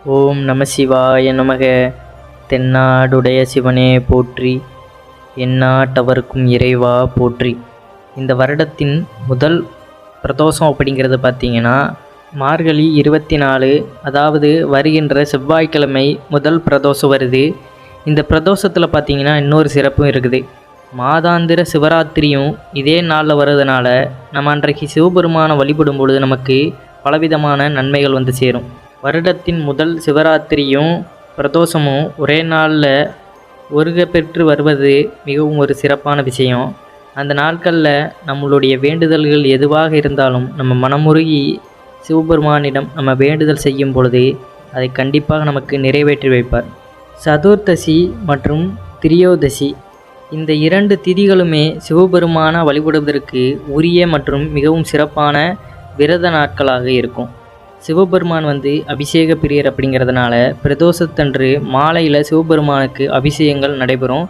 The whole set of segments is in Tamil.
ஓம் நம சிவாய நமக. தென்னாடுடைய சிவனே போற்றி, எந்நாட்டவர்க்கும் இறைவா போற்றி. இந்த வருடத்தின் முதல் பிரதோஷம் அப்படிங்கிறது பார்த்திங்கன்னா மார்கழி 24, அதாவது வருகின்ற செவ்வாய்க்கிழமை முதல் பிரதோஷம் வருது. இந்த பிரதோஷத்தில் பார்த்திங்கன்னா இன்னொரு சிறப்பும் இருக்குது. மாதாந்திர சிவராத்திரியும் இதே நாளில் வர்றதுனால நம்ம அன்றைக்கு சிவபெருமானை வழிபடும் பொழுது நமக்கு பலவிதமான நன்மைகள் வந்து சேரும். வருடத்தின் முதல் சிவராத்திரியும் பிரதோஷமும் ஒரே நாளில் ஒருக பெற்று வருவது மிகவும் ஒரு சிறப்பான விஷயம். அந்த நாட்களில் நம்மளுடைய வேண்டுதல்கள் எதுவாக இருந்தாலும் நம்ம மனமுருகி சிவபெருமானிடம் நம்ம வேண்டுதல் செய்யும் பொழுது அதை கண்டிப்பாக நமக்கு நிறைவேற்றி வைப்பார். சதுர்தசி மற்றும் திரியோதசி இந்த 2 திதிகளுமே சிவபெருமான வழிபடுவதற்கு உரிய மற்றும் மிகவும் சிறப்பான விரத நாட்களாக இருக்கும். சிவபெருமான் அபிஷேக பிரியர் அப்படிங்கிறதுனால பிரதோஷத்தன்று மாலையில் சிவபெருமானுக்கு அபிஷேகங்கள் நடைபெறும்.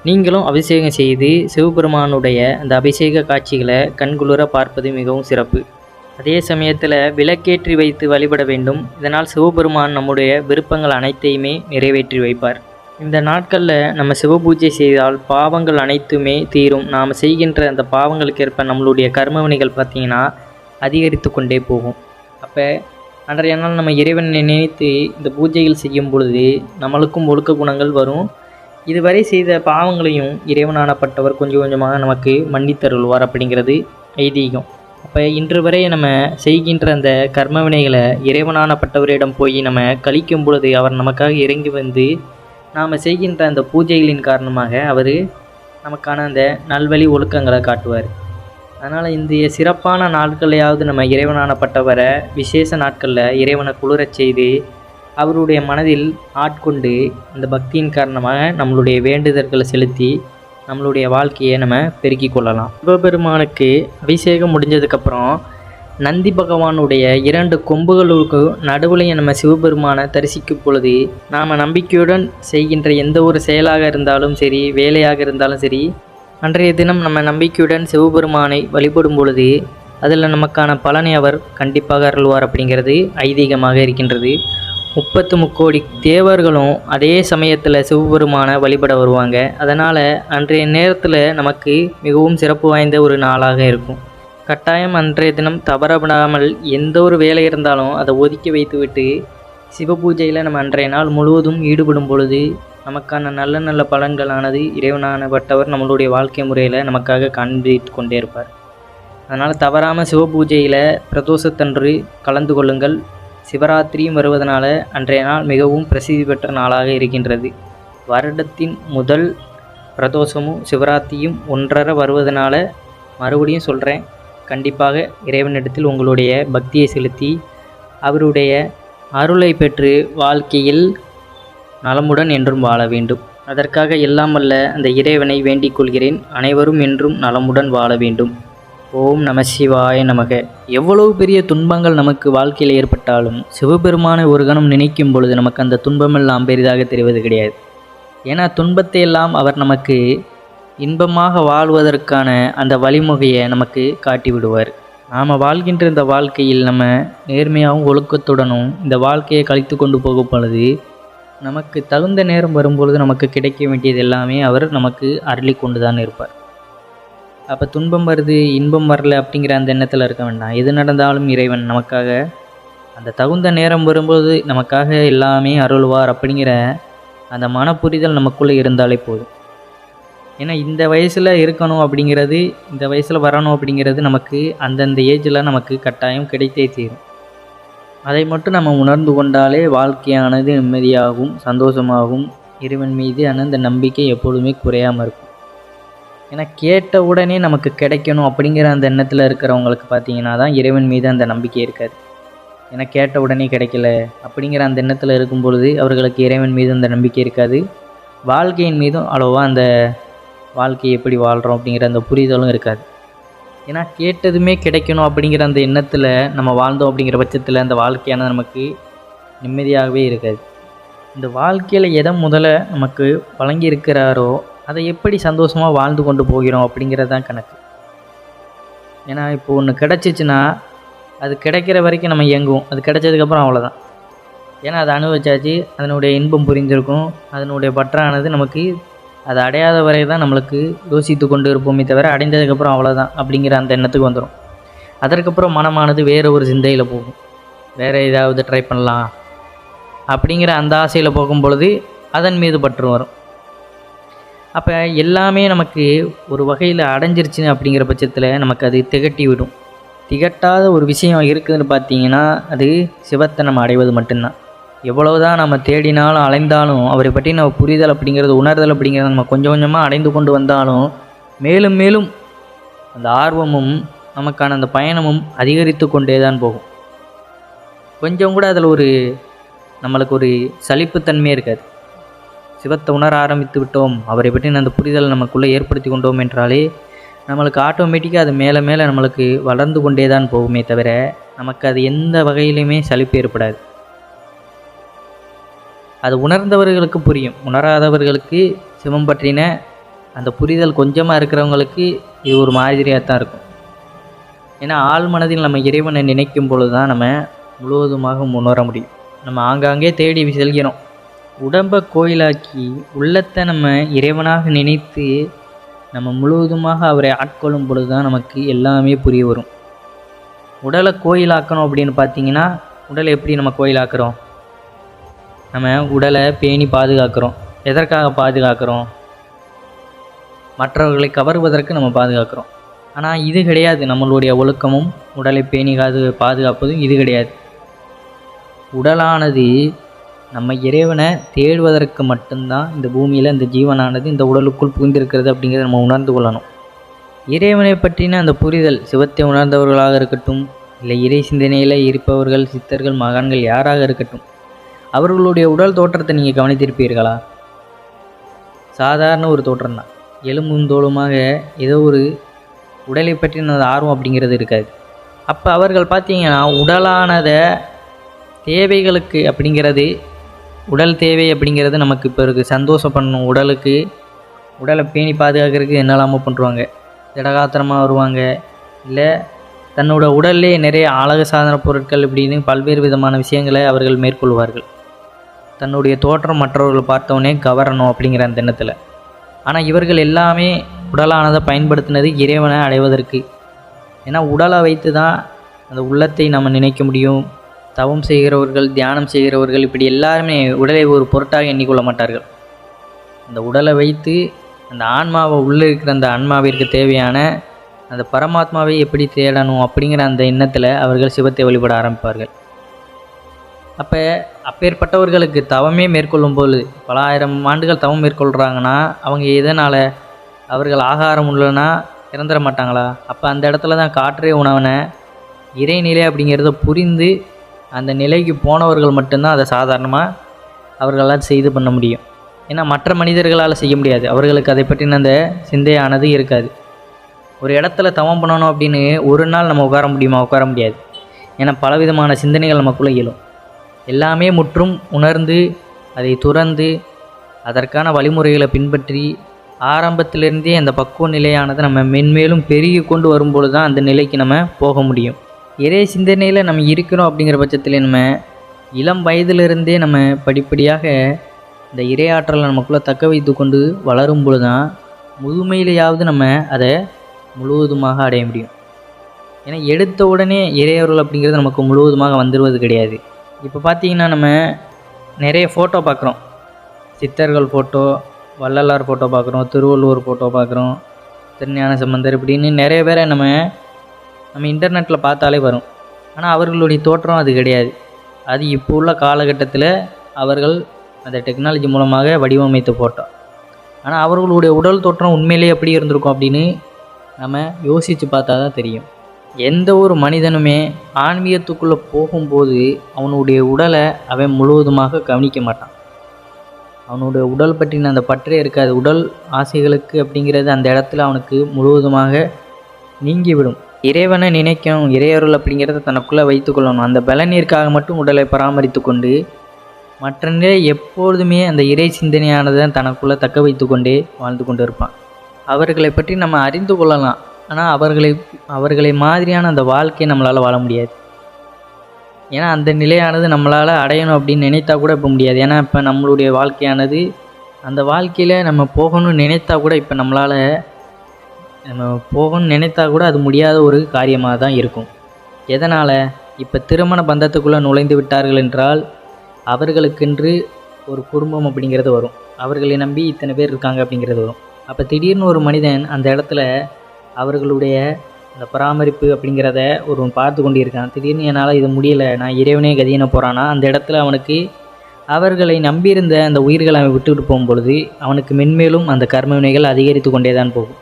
நீங்களும் அபிஷேகம் செய்து சிவபெருமானுடைய அந்த அபிஷேக காட்சிகளை கண்குளிர பார்ப்பது மிகவும் சிறப்பு. அதே சமயத்தில் விளக்கேற்றி வைத்து வழிபட வேண்டும். இதனால் சிவபெருமான் நம்முடைய விருப்பங்கள் அனைத்தையுமே நிறைவேற்றி வைப்பார். இந்த நாட்களில் நம்ம சிவபூஜை செய்தால் பாவங்கள் அனைத்துமே தீரும். நாம் செய்கின்ற அந்த பாவங்களுக்கு ஏற்ப நம்மளுடைய கர்மவினைகள் பார்த்திங்கன்னா அதிகரித்து கொண்டே போகும். அப்போ அன்றைய நாள் நம்ம இறைவனை நினைத்து இந்த பூஜைகள் செய்யும் பொழுது நம்மளுக்கும் ஒழுக்க குணங்கள் வரும். இதுவரை செய்த பாவங்களையும் இறைவனானப்பட்டவர் கொஞ்சம் கொஞ்சமாக நமக்கு மன்னித்தருள்வார் அப்படிங்கிறது ஐதீகம். அப்போ இன்று வரை நம்ம செய்கின்ற அந்த கர்மவினைகளை இறைவனானப்பட்டவரிடம் போய் நம்ம கழிக்கும் பொழுது அவர் நமக்காக இறங்கி வந்து நாம் செய்கின்ற அந்த பூஜைகளின் காரணமாக அவர் நமக்கான அந்த நல்வழி ஒழுக்கங்களை காட்டுவார். அதனால் இந்த சிறப்பான நாட்களையாவது நம்ம இறைவனானப்பட்டவரை விசேஷ நாட்களில் இறைவனை குளிரச் செய்து அவருடைய மனதில் ஆட்கொண்டு அந்த பக்தியின் காரணமாக நம்மளுடைய வேண்டுதல்களை செலுத்தி நம்மளுடைய வாழ்க்கையை நம்ம பெருக்கிக் கொள்ளலாம். சிவபெருமானுக்கு அபிஷேகம் முடிஞ்சதுக்கப்புறம் நந்தி பகவானுடைய 2 கொம்புகளுக்கு நடுவுலையும் நம்ம சிவபெருமானை தரிசிக்கும் பொழுது நாம் நம்பிக்கையுடன் செய்கின்ற எந்த ஒரு செயலாக இருந்தாலும் சரி, வேலையாக இருந்தாலும் சரி, அன்றைய தினம் நம்ம நம்பிக்கையுடன் சிவபெருமானை வழிபடும் பொழுது அதில் நமக்கான பலனை அவர் கண்டிப்பாக அருள்வார் அப்படிங்கிறது ஐதீகமாக இருக்கின்றது. 33 கோடி தேவர்களும் அதே சமயத்தில் சிவபெருமானை வழிபட வருவாங்க. அதனால் அன்றைய நேரத்தில் நமக்கு மிகவும் சிறப்பு வாய்ந்த ஒரு நாளாக இருக்கும். கட்டாயம் அன்றைய தினம் தவறப்படாமல் எந்த ஒரு வேலை இருந்தாலும் அதை ஒதுக்கி வைத்துவிட்டு சிவபூஜையில் நம்ம அன்றைய நாள் முழுவதும் ஈடுபடும் பொழுது நமக்கான நல்ல நல்ல பலன்களானது இறைவனானப்பட்டவர் நம்மளுடைய வாழ்க்கை முறையில் நமக்காக காண்பித்து கொண்டே இருப்பார். அதனால் தவறாமல் சிவபூஜையில் பிரதோஷத்தன்று கலந்து கொள்ளுங்கள். சிவராத்திரியும் வருவதனால அன்றைய நாள் மிகவும் பிரசித்தி பெற்ற நாளாக இருக்கின்றது. வருடத்தின் முதல் பிரதோஷமும் சிவராத்திரியும் ஒன்றரை வருவதனால மறுபடியும் சொல்கிறேன், கண்டிப்பாக இறைவனிடத்தில் உங்களுடைய பக்தியை செலுத்தி அவருடைய அருளை பெற்று வாழ்க்கையில் நலமுடன் என்றும் வாழ வேண்டும். அதற்காக எல்லாம் வல்ல அந்த இறைவனை வேண்டிக் கொள்கிறேன். அனைவரும் என்றும் நலமுடன் வாழ வேண்டும். ஓம் நம சிவாய நமக. எவ்வளவு பெரிய துன்பங்கள் நமக்கு வாழ்க்கையில் ஏற்பட்டாலும் சிவபெருமானை ஒரு கணம் நினைக்கும் பொழுது நமக்கு அந்த துன்பமெல்லாம் பெரிதாக தெரிவது கிடையாது. ஏன்னா துன்பத்தை எல்லாம் அவர் நமக்கு இன்பமாக வாழ்வதற்கான அந்த வழிமுறையை நமக்கு காட்டி விடுவார். நாம் வாழ்கின்ற இந்த வாழ்க்கையில் நம்ம நேர்மையாகவும் ஒழுக்கத்துடனும் இந்த வாழ்க்கையை கழித்து கொண்டு போகும் பொழுது நமக்கு தகுந்த நேரம் வரும்பொழுது நமக்கு கிடைக்க வேண்டியது எல்லாமே அவர் நமக்கு அருளி கொண்டு தான் இருப்பார். அப்போ துன்பம் வருது இன்பம் வரல அப்படிங்கிற அந்த எண்ணத்தில் இருக்க வேண்டாம். எது நடந்தாலும் இறைவன் நமக்காக அந்த தகுந்த நேரம் வரும்போது நமக்காக எல்லாமே அருள்வார் அப்படிங்கிற அந்த மனப்புரிதல் நமக்குள்ளே இருந்தாலே போதும். ஏன்னா இந்த வயசில் இருக்கணும் அப்படிங்கிறது, இந்த வயசில் வரணும் அப்படிங்கிறது நமக்கு அந்தந்த ஏஜில் நமக்கு கட்டாயம் கிடைத்தே தீரும். அதை மட்டும் நம்ம உணர்ந்து கொண்டாலே வாழ்க்கையானது நிம்மதியாகவும் சந்தோஷமாகவும் இறைவன் மீது அந்த நம்பிக்கை எப்பொழுதுமே குறையாமல் இருக்கும். ஏன்னா கேட்ட உடனே நமக்கு கிடைக்கணும் அப்படிங்கிற அந்த எண்ணத்தில் இருக்கிறவங்களுக்கு பார்த்திங்கன்னா தான் இறைவன் மீது அந்த நம்பிக்கை இருக்காது. ஏன்னா கேட்ட உடனே கிடைக்கல அப்படிங்கிற அந்த எண்ணத்தில் இருக்கும் பொழுது அவர்களுக்கு இறைவன் மீது அந்த நம்பிக்கை இருக்காது. வாழ்க்கையின் மீதும் அவ்வளோவா அந்த வாழ்க்கையை எப்படி வாழ்கிறோம் அப்படிங்கிற அந்த புரிதலும் இருக்காது. ஏன்னா கேட்டதுமே கிடைக்கணும் அப்படிங்கிற அந்த எண்ணத்தில் நம்ம வாழ்ந்தோம் அப்படிங்கிற பட்சத்தில் அந்த வாழ்க்கையானது நமக்கு நிம்மதியாகவே இருக்காது. இந்த வாழ்க்கையில் எதை முதல்ல நமக்கு வழங்கி இருக்கிறாரோ அதை எப்படி சந்தோஷமாக வாழ்ந்து கொண்டு போகிறோம் அப்படிங்கிறது தான் கணக்கு. ஏன்னா இப்போ ஒன்று கிடச்சிச்சின்னா அது கிடைக்கிற வரைக்கும் நம்ம இயங்குவோம். அது கிடைச்சதுக்கப்புறம் அவ்வளோதான். ஏன்னா அதை அனுபவிச்சாச்சு, அதனுடைய இன்பம் புரிந்திருக்கும். அதனுடைய பற்றானது நமக்கு அதை அடையாத வரை தான் நம்மளுக்கு யோசித்து கொண்டு இருப்போமே தவிர அடைந்ததுக்கப்புறம் அவ்வளோதான் அப்படிங்கிற அந்த எண்ணத்துக்கு வந்துடும். அதற்கப்புறம் மனமானது வேறு ஒரு சிந்தையில் போகும். வேறு ஏதாவது ட்ரை பண்ணலாம் அப்படிங்கிற அந்த ஆசையில் போகும் பொழுது அதன் மீது பற்று வரும். அப்போ எல்லாமே நமக்கு ஒரு வகையில் அடைஞ்சிருச்சுன்னு அப்படிங்கிற பட்சத்தில் நமக்கு அது திகட்டி விடும். திகட்டாத ஒரு விஷயம் இருக்குதுன்னு பார்த்தீங்கன்னா அது சிவத்தை நம்ம அடைவது மட்டும்தான். எவ்வளவுதான் நம்ம தேடினாலும் அலைந்தாலும் அவரை பற்றி நம்ம புரிதல் அப்படிங்கிறது, உணர்தல் அப்படிங்கிறது நம்ம கொஞ்சம் கொஞ்சமாக அடைந்து கொண்டு வந்தாலும் மேலும் மேலும் அந்த ஆர்வமும் நமக்கான அந்த பயணமும் அதிகரித்து கொண்டே தான் போகும். கொஞ்சம் கூட அதில் நம்மளுக்கு ஒரு சலிப்புத்தன்மையே இருக்காது. சிவத்தை உணர ஆரம்பித்து விட்டோம், அவரை பற்றி அந்த புரிதல் நமக்குள்ளே ஏற்படுத்தி கொண்டோம் என்றாலே நம்மளுக்கு ஆட்டோமேட்டிக்காக அது மேலே மேலே நம்மளுக்கு வளர்ந்து கொண்டே தான் போகுமே தவிர நமக்கு அது எந்த வகையிலுமே சலிப்பு ஏற்படாது. அது உணர்ந்தவர்களுக்கு புரியும். உணராதவர்களுக்கு சிவம் பற்றின அந்த புரிதல் கொஞ்சமாக இருக்கிறவங்களுக்கு இது ஒரு மாதிரியாக தான் இருக்கும். ஏன்னா ஆழ் மனதில் நம்ம இறைவனை நினைக்கும் பொழுது தான் நம்ம முழுவதுமாக உணர முடியும். நம்ம ஆங்காங்கே தேடி செல்கிறோம். உடம்பை கோயிலாக்கி உள்ளத்தை நம்ம இறைவனாக நினைத்து நம்ம முழுவதுமாக அவரை ஆட்கொள்ளும் பொழுது தான் நமக்கு எல்லாமே புரிய வரும். உடலை கோயிலாக்கணும் அப்படின்னு பார்த்தீங்கன்னா உடலை எப்படி நம்ம கோயிலாக்குறோம்? நம்ம உடலை பேணி பாதுகாக்கிறோம். எதற்காக பாதுகாக்கிறோம்? மற்றவர்களை கவருவதற்கு நம்ம பாதுகாக்கிறோம். ஆனால் இது கிடையாது. நம்மளுடைய ஒழுக்கமும் உடலை பேணி பாதுகாப்பதும் இது கிடையாது. உடலானது நம்ம இறைவனை தேடுவதற்கு மட்டும்தான் இந்த பூமியில் இந்த ஜீவனானது இந்த உடலுக்குள் புகுந்திருக்கிறது அப்படிங்கிறத நம்ம உணர்ந்து கொள்ளணும். இறைவனை பற்றின அந்த புரிதல் சிவத்தை உணர்ந்தவர்களாக இருக்கட்டும், இல்லை இறை சிந்தனையில் இருப்பவர்கள், சித்தர்கள், மகான்கள் யாராக இருக்கட்டும், அவர்களுடைய உடல் தோற்றத்தை நீங்கள் கவனித்திருப்பீர்களா? சாதாரண ஒரு தோற்றம் தான். எலும்பும் தோலுமாக ஏதோ ஒரு உடலை பற்றின ஆர்வம் அப்படிங்கிறது இருக்காது. அப்போ அவர்கள் பார்த்தீங்கன்னா உடலானதை தேவைகளுக்கு அப்படிங்கிறது, உடல் தேவை அப்படிங்கிறது நமக்கு இப்போ இருக்குது. சந்தோஷம் பண்ணணும், உடலை பேணி பாதுகாக்கிறதுக்கு என்னெல்லாமோ பண்ணுவாங்க. திடகாத்திரமாக வருவாங்க, இல்லை தன்னோட உடல்லே நிறைய அழகு சாதன பொருட்கள் இப்படின்னு பல்வேறு விதமான விஷயங்களை அவர்கள் மேற்கொள்வார்கள். தன்னுடைய தோற்றம் மற்றவர்கள் பார்த்தோன்னே கவரணும் அப்படிங்கிற அந்த எண்ணத்தில். ஆனால் இவர்கள் எல்லாமே உடலானதை பயன்படுத்தினது இறைவனை அடைவதற்கு. ஏன்னா உடலை வைத்து தான் அந்த உள்ளத்தை நம்ம நினைக்க முடியும். தவம் செய்கிறவர்கள், தியானம் செய்கிறவர்கள் இப்படி எல்லாருமே உடலை ஒரு பொருட்டாக எண்ணிக்கொள்ள மாட்டார்கள். அந்த உடலை வைத்து அந்த ஆன்மாவை உள்ளே இருக்கிற அந்த ஆன்மாவிற்கு தேவையான அந்த பரமாத்மாவை எப்படி தேடணும் அப்படிங்கிற அந்த எண்ணத்தில் அவர்கள் சிவத்தை வழிபட ஆரம்பிப்பார்கள். அப்பேற்பட்டவர்களுக்கு தவமே மேற்கொள்ளும் போது பல ஆயிரம் ஆண்டுகள் தவம் மேற்கொள்கிறாங்கன்னா அவங்க எதனால்? அவர்கள் ஆகாரம் உள்ளனா இறந்துட மாட்டாங்களா? அப்போ அந்த இடத்துல தான் காற்றே உணவனை இறைநிலை அப்படிங்கிறத புரிந்து அந்த நிலைக்கு போனவர்கள் மட்டும்தான் அதை சாதாரணமாக அவர்களால் செய்து பண்ண முடியும். ஏன்னா மற்ற மனிதர்களால் செய்ய முடியாது. அவர்களுக்கு அதை பற்றின அந்த சிந்தையானது இருக்காது. ஒரு இடத்துல தவம் பண்ணணும் அப்படின்னு ஒரு நாள் நம்ம உட்கார முடியுமா? உட்கார முடியாது. ஏன்னா பலவிதமான சிந்தனைகள் நமக்குள்ளே இயலும். எல்லாமே முற்றும் உணர்ந்து அதை துறந்து அதற்கான வழிமுறைகளை பின்பற்றி ஆரம்பத்திலிருந்தே அந்த பக்குவ நிலையானதை நம்ம மென்மேலும் பெருகி கொண்டு வரும்பொழுது தான் அந்த நிலைக்கு நம்ம போக முடியும். இறை சிந்தனையில் நம்ம இருக்கிறோம் அப்படிங்கிற பட்சத்தில் நம்ம இளம் வயதிலிருந்தே நம்ம படிப்படியாக இந்த இறையாற்றலை நமக்குள்ளே தக்க வைத்து கொண்டு வளரும் பொழுது தான் முதுமையிலேயாவது நம்ம அதை முழுவதுமாக அடைய முடியும். ஏன்னா எடுத்த உடனே இறையருள் அப்படிங்கிறது நமக்கு முழுவதுமாக வந்துடுவது கிடையாது. இப்போ பார்த்திங்கன்னா நம்ம நிறைய ஃபோட்டோ பார்க்குறோம். சித்தர்கள் ஃபோட்டோ, வள்ளலார் ஃபோட்டோ பார்க்குறோம், திருவள்ளுவர் ஃபோட்டோ பார்க்குறோம், திருஞான சம்பந்தர் இப்படின்னு நிறைய பேரை நம்ம இன்டர்நெட்டில் பார்த்தாலே வரும். ஆனால் அவர்களுடைய தோற்றம் அது கிடையாது. அது இப்போ உள்ள காலகட்டத்தில் அவர்கள் அந்த டெக்னாலஜி மூலமாக வடிவமைத்த ஃபோட்டோ. ஆனால் அவர்களுடைய உடல் தோற்றம் உண்மையிலே எப்படி இருந்திருக்கும் அப்படின்னு நம்ம யோசித்து பார்த்தா தான் தெரியும். எந்த ஒரு மனிதனுமே ஆன்மீகத்துக்குள்ளே போகும்போது அவனுடைய உடலை அவன் முழுவதுமாக கவனிக்க மாட்டான். அவனுடைய உடல் பற்றின அந்த பற்றே இருக்காது. உடல் ஆசைகளுக்கு அப்படிங்கிறது அந்த இடத்துல அவனுக்கு முழுவதுமாக நீங்கிவிடும். இறைவனை நினைக்கணும், இறையருள் அப்படிங்கிறத தனக்குள்ளே வைத்துக்கொள்ளணும். அந்த பலனிற்காக மட்டும் உடலை பராமரித்து கொண்டு மற்ற நிலை எப்பொழுதுமே அந்த இறை சிந்தனையானதை தனக்குள்ளே தக்க வைத்து கொண்டே வாழ்ந்து கொண்டு இருப்பான். அவர்களை பற்றி நம்ம அறிந்து கொள்ளலாம். ஆனால் அவர்களை மாதிரியான அந்த வாழ்க்கையை நம்மளால் வாழ முடியாது. ஏன்னா அந்த நிலையானது நம்மளால் அடையணும் அப்படின்னு நினைத்தா கூட இப்போ முடியாது. ஏன்னா இப்போ நம்மளுடைய வாழ்க்கையானது அந்த வாழ்க்கையில் நம்ம போகணும்னு நினைத்தா கூட இப்போ நம்ம போகணும்னு நினைத்தா கூட அது முடியாத ஒரு காரியமாக தான் இருக்கும். எதனால்? இப்போ திருமண பந்தத்துக்குள்ளே நுழைந்து விட்டார்கள் என்றால் அவர்களுக்கென்று ஒரு குடும்பம் அப்படிங்கிறது வரும். அவர்களை நம்பி இத்தனை பேர் இருக்காங்க அப்படிங்கிறது வரும். அப்போ திடீர்னு ஒரு மனிதன் அந்த இடத்துல அவர்களுடைய அந்த பராமரிப்பு அப்படிங்கிறத ஒரு பார்த்து கொண்டு இருக்கான். திடீர்னு என்னால் இது முடியலை, நான் இறைவனே கதியின போகிறான்னா அந்த இடத்துல அவனுக்கு அவர்களை நம்பியிருந்த அந்த உயிர்களை அவன் விட்டுவிட்டு போகும்பொழுது அவனுக்கு மென்மேலும் அந்த கர்ம வினைகள் அதிகரித்து கொண்டே தான் போகும்.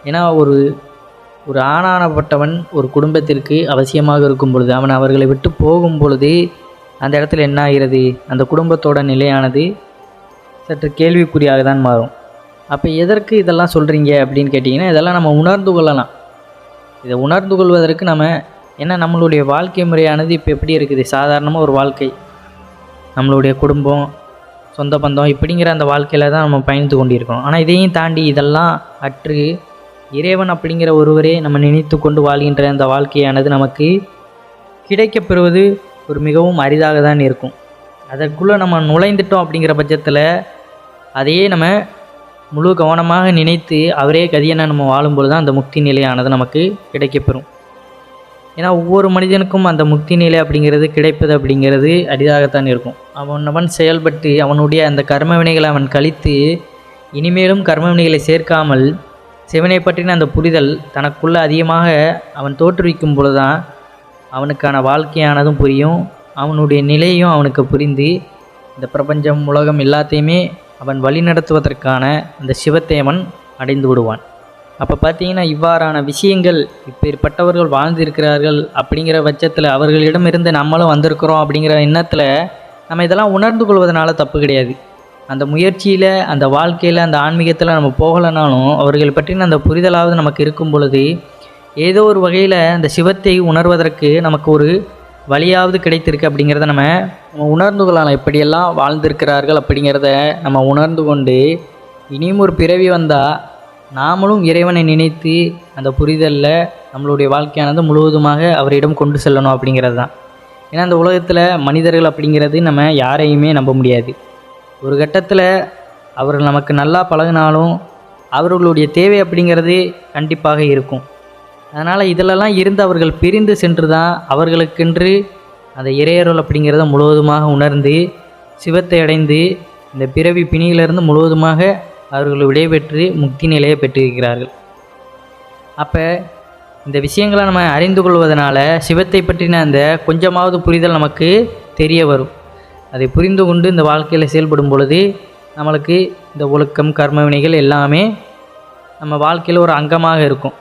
ஏன்னா ஒரு ஆணானப்பட்டவன் ஒரு குடும்பத்திற்கு அவசியமாக இருக்கும் பொழுது அவன் அவர்களை விட்டு போகும் பொழுது அந்த இடத்துல என்ன ஆகிறது? அந்த குடும்பத்தோட நிலையானது சற்று கேள்விக்குறியாக தான் மாறும். அப்போ எதற்கு இதெல்லாம் சொல்கிறீங்க அப்படின்னு கேட்டிங்கன்னா, இதெல்லாம் நம்ம உணர்ந்து கொள்ளலாம். இதை உணர்ந்து கொள்வதற்கு ஏன்னா நம்மளுடைய வாழ்க்கை முறையானது இப்போ எப்படி இருக்குது? சாதாரணமாக ஒரு வாழ்க்கை, நம்மளுடைய குடும்பம், சொந்த பந்தம் இப்படிங்கிற அந்த வாழ்க்கையில் தான் நம்ம பயணித்து கொண்டிருக்கோம். ஆனால் இதையும் தாண்டி இதெல்லாம் அற்று இறைவன் அப்படிங்கிற ஒருவரே நம்ம நினைத்து கொண்டு வாழ்கின்ற அந்த வாழ்க்கையானது நமக்கு கிடைக்கப்பெறுவது ஒரு மிகவும் அரிதாக தான் இருக்கும். அதற்குள்ளே நம்ம நுழைந்துட்டோம் அப்படிங்கிற பட்சத்தில் அதையே நம்ம முழு கவனமாக நினைத்து அவரே கதியென நம்ம வாழும்பொழுது தான் அந்த முக்தி நிலையானது நமக்கு கிடைக்கப்பெறும். ஏன்னா ஒவ்வொரு மனிதனுக்கும் அந்த முக்தி நிலை அப்படிங்கிறது கிடைப்பது அப்படிங்கிறது அரிதாகத்தான் இருக்கும். அவன் செயல்பட்டு அவனுடைய அந்த கர்ம வினைகளை அவன் கழித்து இனிமேலும் கர்ம வினைகளை சேர்க்காமல் சிவனை பற்றின அந்த புரிதல் தனக்குள்ளே அதிகமாக அவன் தோற்றுவிக்கும் பொழுது தான் அவனுக்கான வாழ்க்கையானதும் புரியும். அவனுடைய நிலையும் அவனுக்கு புரிந்து இந்த பிரபஞ்சம் உலகம் எல்லாத்தையுமே அவன் வழிநடத்துவதற்கான அந்த சிவத்தை அவன் அடைந்து விடுவான். அப்போ பார்த்தீங்கன்னா இவ்வாறான விஷயங்கள் இப்பேற்பட்டவர்கள் வாழ்ந்திருக்கிறார்கள் அப்படிங்கிற பட்சத்தில் அவர்களிடமிருந்து நம்மளும் வந்திருக்கிறோம் அப்படிங்கிற எண்ணத்தில் நம்ம இதெல்லாம் உணர்ந்து கொள்வதனால தப்பு கிடையாது. அந்த முயற்சியில் அந்த வாழ்க்கையில் அந்த ஆன்மீகத்தில் நம்ம போகலைனாலும் அவர்கள் பற்றின அந்த புரிதலாவது நமக்கு இருக்கும் பொழுது ஏதோ ஒரு வகையில் அந்த சிவத்தை உணர்வதற்கு நமக்கு ஒரு வழியாவது கிடைத்திருக்கு அப்படிங்கிறத நம்ம உணர்ந்து கொள்ளலாம். எப்படியெல்லாம் வாழ்ந்திருக்கிறார்கள் அப்படிங்கிறத நம்ம உணர்ந்து கொண்டு இனியும் ஒரு பிறவி வந்தால் நாமளும் இறைவனை நினைத்து அந்த புரிதலில் நம்மளுடைய வாழ்க்கையானது முழுவதுமாக அவரிடம் கொண்டு செல்லணும் அப்படிங்கிறது தான். ஏன்னா அந்த உலகத்தில் மனிதர்கள் அப்படிங்கிறது நம்ம யாரையுமே நம்ப முடியாது. ஒரு கட்டத்தில் அவர்கள் நமக்கு நல்லா பழகினாலும் அவர்களுடைய தேவை அப்படிங்கிறது கண்டிப்பாக இருக்கும். அதனால் இதிலெல்லாம் இருந்து அவர்கள் பிரிந்து சென்று தான் அவர்களுக்கென்று அந்த இறையருள் அப்படிங்கிறத முழுவதுமாக உணர்ந்து சிவத்தை அடைந்து இந்த பிறவி பிணியிலிருந்து முழுவதுமாக அவர்கள் விடைபெற்று முக்தி நிலையை பெற்றிருக்கிறார்கள். அப்போ இந்த விஷயங்களை நம்ம அறிந்து கொள்வதனால சிவத்தை பற்றின அந்த கொஞ்சமாவது புரிதல் நமக்கு தெரிய வரும். அதை புரிந்து கொண்டு இந்த வாழ்க்கையில் செயல்படும் பொழுது நம்மளுக்கு இந்த ஒழுக்கம் கர்ம வினைகள் எல்லாமே நம்ம வாழ்க்கையில் ஒரு அங்கமாக இருக்கும்.